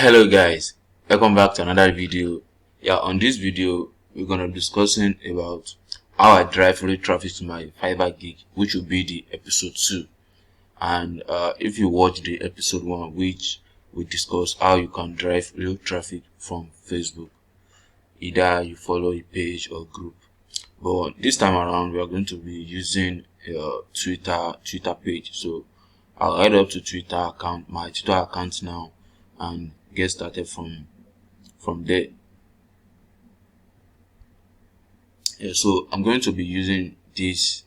Hello guys, welcome back to another video. On this video we're gonna be discussing about how I drive real traffic to my Fiverr gig, which will be the episode 2. And if you watch the episode 1, which we discuss how you can drive real traffic from Facebook, either you follow a page or group. But this time around we are going to be using Twitter page. So I'll head up to my Twitter account now and get started from there. So I'm going to be using this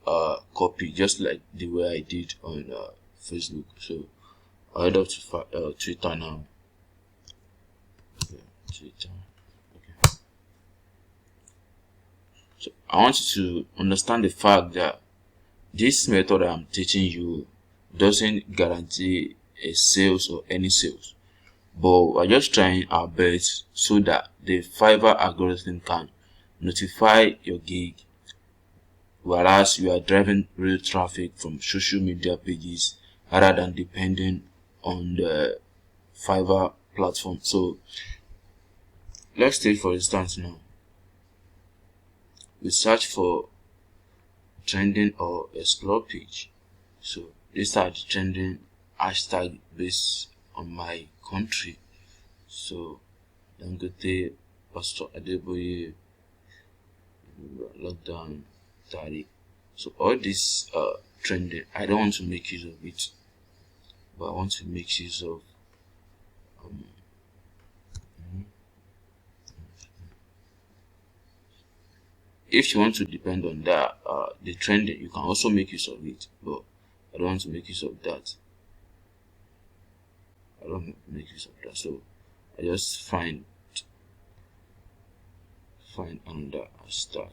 copy just like the way I did on Facebook. So I'll head up to Twitter now. Twitter. Okay. So I want you to understand the fact that this method I'm teaching you doesn't guarantee a sales or any sales, but we're just trying our best so that the Fiverr algorithm can notify your gig, whereas you are driving real traffic from social media pages rather than depending on the Fiverr platform. So let's take for instance now, we search for trending or explore page. So these are the trending hashtag based on my country. So Dangote, Pastor Adeboye, lockdown, Tariq. So all this trending, I don't want to make use of it, but I want to make use of if you want to depend on that the trending, you can also make use of it, but I don't want to make use of that. I don't make use of that, so I just find another hashtag.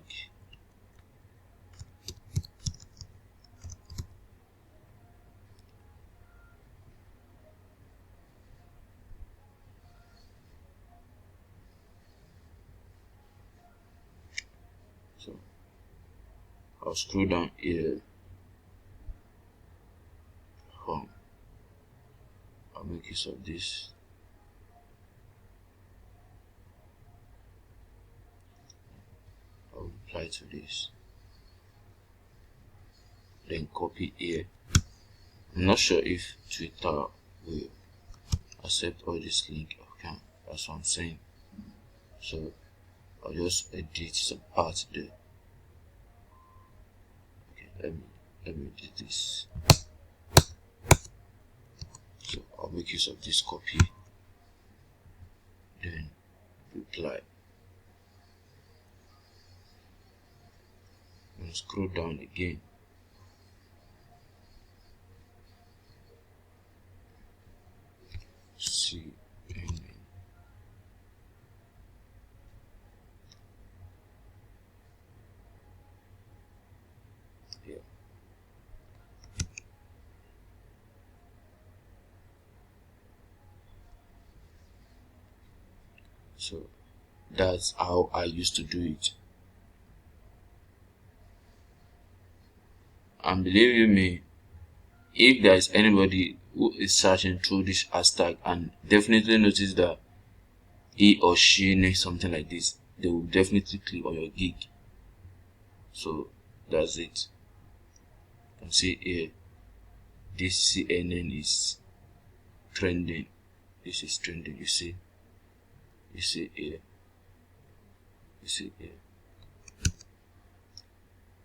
So I'll scroll down here. I'll make use of this. I'll reply to this. Then copy here. I'm not sure if Twitter will accept all this link. Okay, that's what I'm saying. So I'll just edit some parts there. Okay, let me edit this. So I'll make use of this copy, then reply, and scroll down again. See, yeah. So that's how I used to do it. And believe you me, if there is anybody who is searching through this hashtag and definitely notice that he or she needs something like this, they will definitely click on your gig. So that's it. You can see here, this CNN is trending. This is trending. You see here.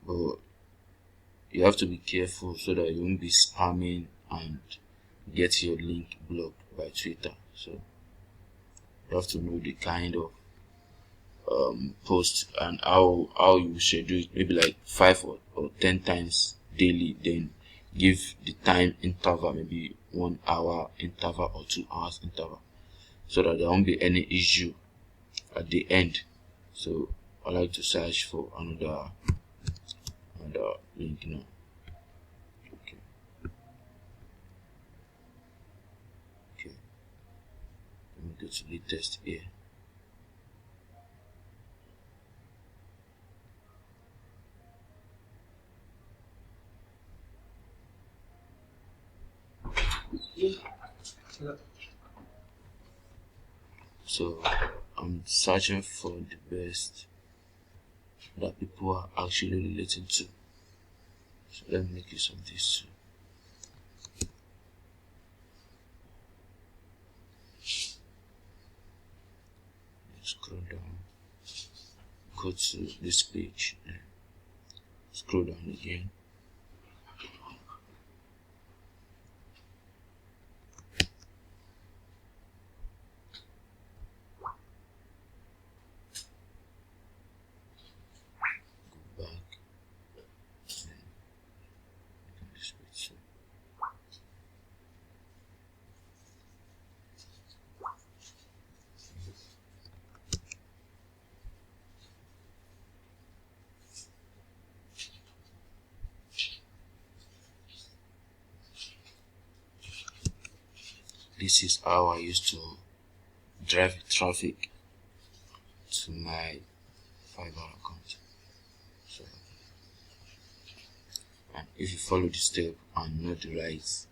But you have to be careful so that you won't be spamming and get your link blocked by Twitter. So you have to know the kind of post and how you schedule it, maybe like 5 or 10 times daily. Then give the time interval, maybe 1 hour interval or 2 hours interval, so that there won't be any issue at the end. So I like to search for another link now. Okay. Let me go to the test here. So I'm searching for the best that people are actually relating to. So let me make use of this too. Scroll down, go to this page, scroll down again. Go back. This page. This is how I used to drive traffic to my Fiverr account. So, and if you follow the step and know the right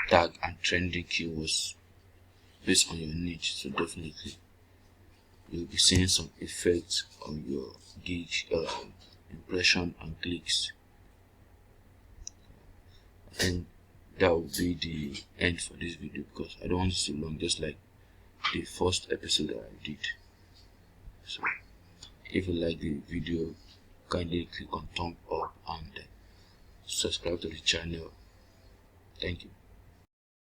tag and trending keywords based on your niche, so definitely you'll be seeing some effect on your gig, impression and clicks. I think that will be the end for this video because I don't want it too long, just like the first episode that I did. So if you like the video, kindly click on thumb up and subscribe to the channel. Thank you.